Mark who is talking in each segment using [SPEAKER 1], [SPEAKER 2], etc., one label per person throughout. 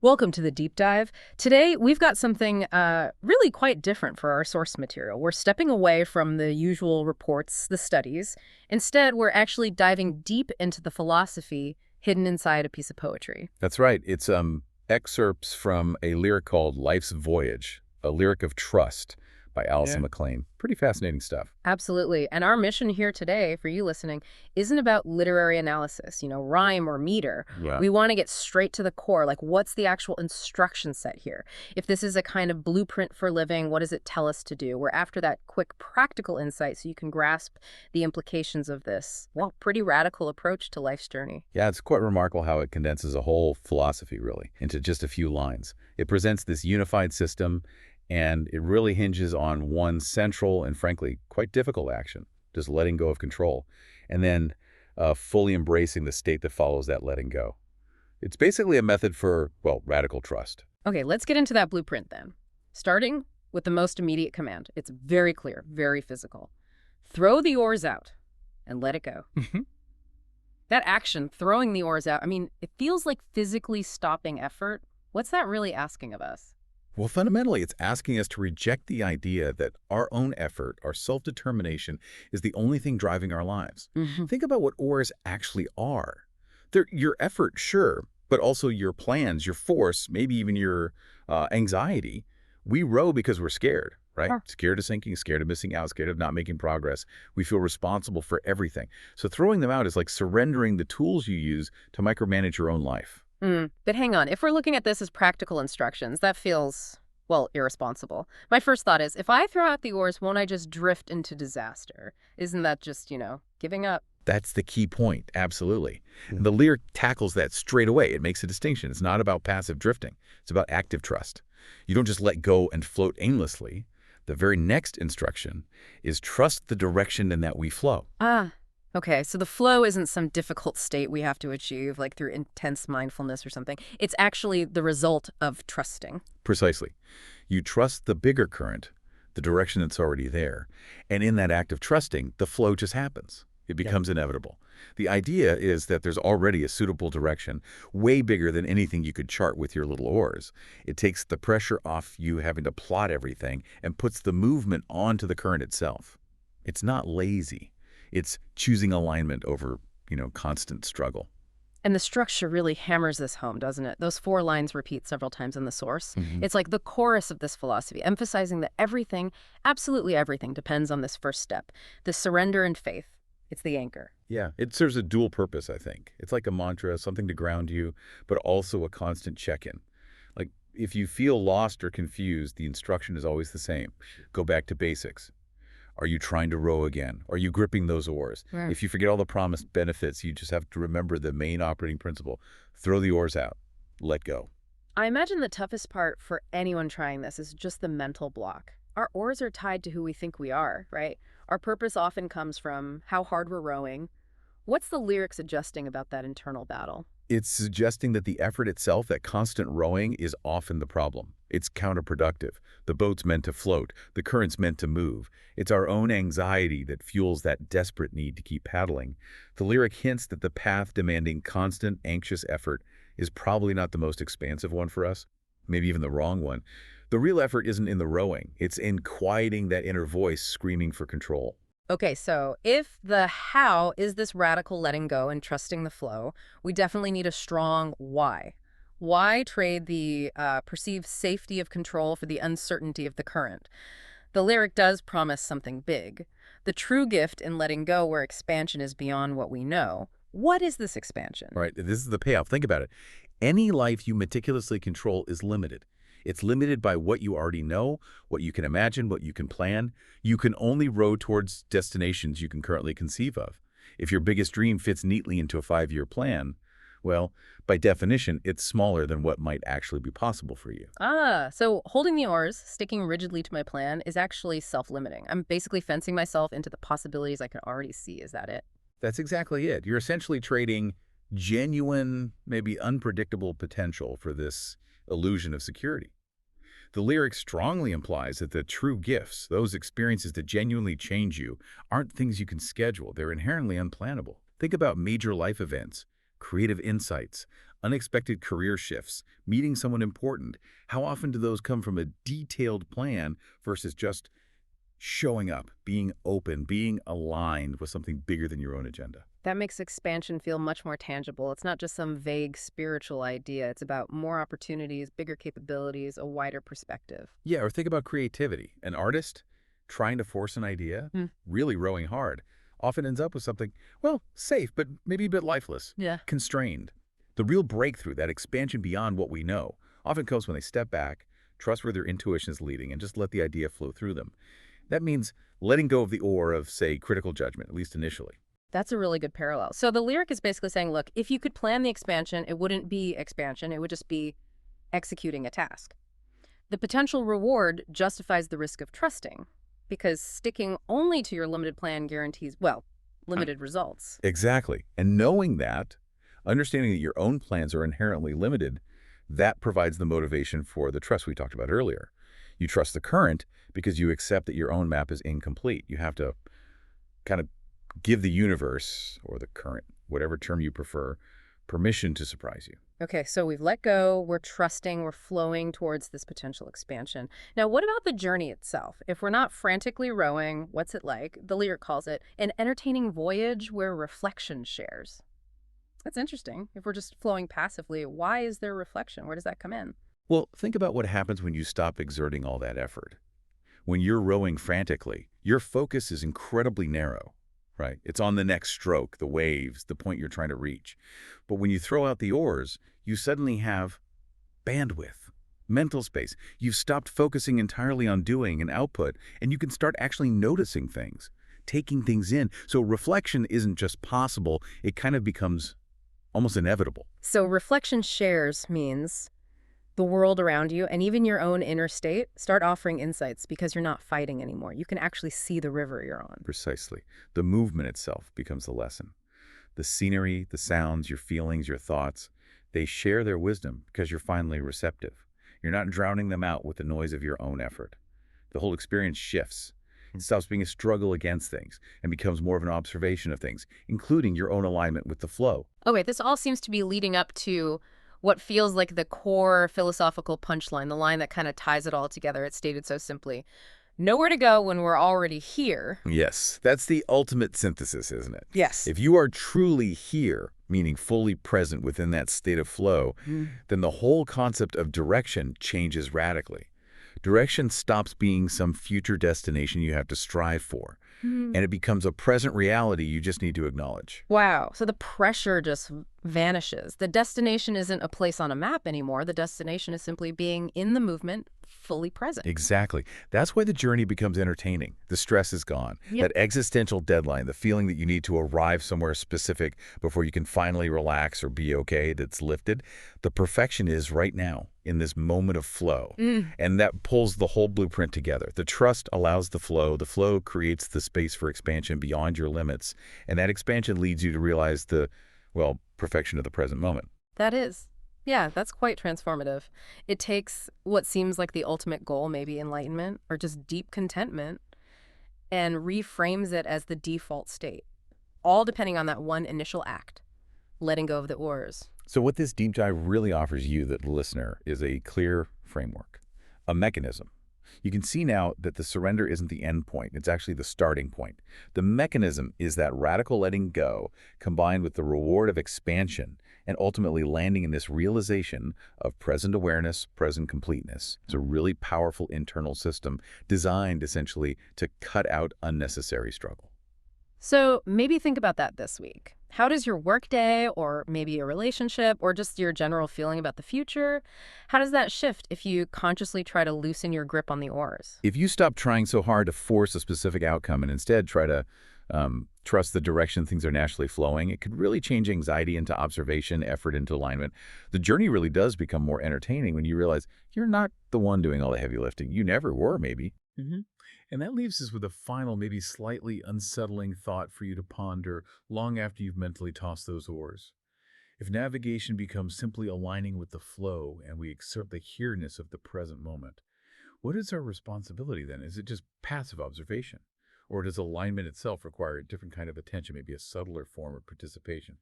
[SPEAKER 1] Welcome to the deep dive. Today, we've got something really quite different for our source material. We're stepping away from the usual reports, the studies. Instead, we're actually diving deep into the philosophy hidden inside a piece of poetry.
[SPEAKER 2] That's right. It's excerpts from a lyric called Life's Voyage, a lyric of trust by Alison McLean. Pretty fascinating stuff.
[SPEAKER 1] Absolutely. And our mission here today, for you listening, isn't about literary analysis, rhyme or meter.
[SPEAKER 2] Yeah.
[SPEAKER 1] We want to get straight to the core, like what's the actual instruction set here? If this is a kind of blueprint for living, what does it tell us to do? We're after that quick practical insight so you can grasp the implications of this, well, pretty radical approach to life's journey.
[SPEAKER 2] Yeah, it's quite remarkable how it condenses a whole philosophy, really, into just a few lines. It presents this unified system, and it really hinges on one central and, frankly, quite difficult action, just letting go of control, and then fully embracing the state that follows that letting go. It's basically a method for, well, radical trust.
[SPEAKER 1] Okay, let's get into that blueprint then. Starting with the most immediate command. It's very clear, very physical. Throw the oars out and let it go. That action, throwing the oars out, it feels like physically stopping effort. What's that really asking of us?
[SPEAKER 2] Well, fundamentally, it's asking us to reject the idea that our own effort, our self-determination, is the only thing driving our lives. Think about what oars actually are. They're your effort, sure, but also your plans, your force, maybe even your anxiety. We row because we're scared, right?
[SPEAKER 1] Sure.
[SPEAKER 2] Scared of sinking, scared of missing out, scared of not making progress. We feel responsible for everything. So throwing them out is like surrendering the tools you use to micromanage your own life.
[SPEAKER 1] But hang on, if we're looking at this as practical instructions, that feels, well, irresponsible. My first thought is, if I throw out the oars, won't I just drift into disaster? Isn't that just, giving up?
[SPEAKER 2] That's the key point, absolutely. And the lyric tackles that straight away. It makes a distinction. It's not about passive drifting. It's about active trust. You don't just let go and float aimlessly. The very next instruction is trust the direction in that we flow.
[SPEAKER 1] Okay, so the flow isn't some difficult state we have to achieve, like through intense mindfulness or something. It's actually the result of trusting.
[SPEAKER 2] Precisely. You trust the bigger current, the direction that's already there. And in that act of trusting, the flow just happens. It becomes inevitable. The idea is that there's already a suitable direction, way bigger than anything you could chart with your little oars. It takes the pressure off you having to plot everything and puts the movement onto the current itself. It's not lazy. It's choosing alignment over, constant struggle.
[SPEAKER 1] And the structure really hammers this home, doesn't it? Those 4 lines repeat several times in the source. It's like the chorus of this philosophy, emphasizing that everything, absolutely everything, depends on this first step, the surrender and faith. It's the anchor.
[SPEAKER 2] Yeah, it serves a dual purpose, I think. It's like a mantra, something to ground you, but also a constant check-in. Like, if you feel lost or confused, the instruction is always the same. Go back to basics. Are you trying to row again? Are you gripping those oars?
[SPEAKER 1] Right.
[SPEAKER 2] If you forget all the promised benefits, you just have to remember the main operating principle. Throw the oars out. Let go.
[SPEAKER 1] I imagine the toughest part for anyone trying this is just the mental block. Our oars are tied to who we think we are, right? Our purpose often comes from how hard we're rowing. What's the lyric suggesting about that internal battle?
[SPEAKER 2] It's suggesting that the effort itself, that constant rowing, is often the problem. It's counterproductive. The boat's meant to float. The current's meant to move. It's our own anxiety that fuels that desperate need to keep paddling. The lyric hints that the path demanding constant, anxious effort is probably not the most expansive one for us, maybe even the wrong one. The real effort isn't in the rowing. It's in quieting that inner voice screaming for control.
[SPEAKER 1] Okay, so if the how is this radical letting go and trusting the flow, we definitely need a strong why. Why trade the perceived safety of control for the uncertainty of the current? The lyric does promise something big. The true gift in letting go where expansion is beyond what we know. What is this expansion?
[SPEAKER 2] Right, this is the payoff. Think about it. Any life you meticulously control is limited. It's limited by what you already know, what you can imagine, what you can plan. You can only row towards destinations you can currently conceive of. If your biggest dream fits neatly into a 5-year plan, well, by definition, it's smaller than what might actually be possible for you.
[SPEAKER 1] So holding the oars, sticking rigidly to my plan, is actually self-limiting. I'm basically fencing myself into the possibilities I can already see. Is that it?
[SPEAKER 2] That's exactly it. You're essentially trading genuine, maybe unpredictable potential for this illusion of security. The lyric strongly implies that the true gifts, those experiences that genuinely change you, aren't things you can schedule. They're inherently unplannable. Think about major life events, creative insights, unexpected career shifts, meeting someone important. How often do those come from a detailed plan versus just showing up, being open, being aligned with something bigger than your own agenda?
[SPEAKER 1] That makes expansion feel much more tangible. It's not just some vague spiritual idea. It's about more opportunities, bigger capabilities, a wider perspective.
[SPEAKER 2] Yeah, or think about creativity. An artist trying to force an idea,
[SPEAKER 1] Hmm.
[SPEAKER 2] really rowing hard, often ends up with something, well, safe, but maybe a bit lifeless,
[SPEAKER 1] Yeah.
[SPEAKER 2] constrained. The real breakthrough, that expansion beyond what we know, often comes when they step back, trust where their intuition is leading, and just let the idea flow through them. That means letting go of the oar of, say, critical judgment, at least initially.
[SPEAKER 1] That's a really good parallel. So the lyric is basically saying, look, if you could plan the expansion, it wouldn't be expansion. It would just be executing a task. The potential reward justifies the risk of trusting because sticking only to your limited plan guarantees, well, limited results.
[SPEAKER 2] Exactly. And knowing that, understanding that your own plans are inherently limited, that provides the motivation for the trust we talked about earlier. You trust the current because you accept that your own map is incomplete. You have to kind of give the universe, or the current, whatever term you prefer, permission to surprise you.
[SPEAKER 1] Okay, so we've let go, we're trusting, we're flowing towards this potential expansion. Now, what about the journey itself? If we're not frantically rowing, what's it like? The lyric calls it an entertaining voyage where reflection shares. That's interesting. If we're just flowing passively, why is there reflection? Where does that come in?
[SPEAKER 2] Well, think about what happens when you stop exerting all that effort. When you're rowing frantically, your focus is incredibly narrow, right? It's on the next stroke, the waves, the point you're trying to reach. But when you throw out the oars, you suddenly have bandwidth, mental space. You've stopped focusing entirely on doing and output, and you can start actually noticing things, taking things in. So reflection isn't just possible, it kind of becomes almost inevitable.
[SPEAKER 1] So reflection shares means the world around you and even your own inner state start offering insights because you're not fighting anymore. You can actually see the river you're on.
[SPEAKER 2] Precisely. The movement itself becomes the lesson. The scenery, the sounds, your feelings, your thoughts, they share their wisdom because you're finally receptive. You're not drowning them out with the noise of your own effort. The whole experience shifts. It stops being a struggle against things and becomes more of an observation of things, including your own alignment with the flow.
[SPEAKER 1] Okay, this all seems to be leading up to what feels like the core philosophical punchline, the line that kind of ties it all together. It's stated so simply. Nowhere to go when we're already here.
[SPEAKER 2] Yes, that's the ultimate synthesis, isn't it?
[SPEAKER 1] Yes.
[SPEAKER 2] If you are truly here, meaning fully present within that state of flow, then the whole concept of direction changes radically. Direction stops being some future destination you have to strive for, and it becomes a present reality you just need to acknowledge.
[SPEAKER 1] Wow. So the pressure just vanishes. The destination isn't a place on a map anymore. The destination is simply being in the movement, fully present.
[SPEAKER 2] Exactly. That's why the journey becomes entertaining. The stress is gone.
[SPEAKER 1] Yep.
[SPEAKER 2] That existential deadline, the feeling that you need to arrive somewhere specific before you can finally relax or be okay, that's lifted. The perfection is right now, in this moment of flow. And that pulls the whole blueprint together. The trust allows the flow creates the space for expansion beyond your limits, and that expansion leads you to realize the, well, perfection of the present moment.
[SPEAKER 1] That is. Yeah, that's quite transformative. It takes what seems like the ultimate goal, maybe enlightenment or just deep contentment, and reframes it as the default state, all depending on that one initial act, letting go of the oars.
[SPEAKER 2] So what this deep dive really offers you, the listener, is a clear framework, a mechanism. You can see now that the surrender isn't the end point. It's actually the starting point. The mechanism is that radical letting go combined with the reward of expansion and ultimately landing in this realization of present awareness, present completeness. It's a really powerful internal system designed essentially to cut out unnecessary struggle.
[SPEAKER 1] So maybe think about that this week. How does your workday, or maybe a relationship, or just your general feeling about the future, how does that shift if you consciously try to loosen your grip on the oars?
[SPEAKER 2] If you stop trying so hard to force a specific outcome and instead try to trust the direction things are naturally flowing, it could really change anxiety into observation, effort into alignment. The journey really does become more entertaining when you realize you're not the one doing all the heavy lifting. You never were, maybe. And that leaves us with a final, maybe slightly unsettling thought for you to ponder long after you've mentally tossed those oars. If navigation becomes simply aligning with the flow and we accept the here-ness of the present moment, what is our responsibility then? Is it just passive observation? Or does alignment itself require a different kind of attention, maybe a subtler form of participation?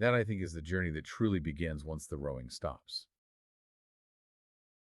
[SPEAKER 2] That, I think, is the journey that truly begins once the rowing stops.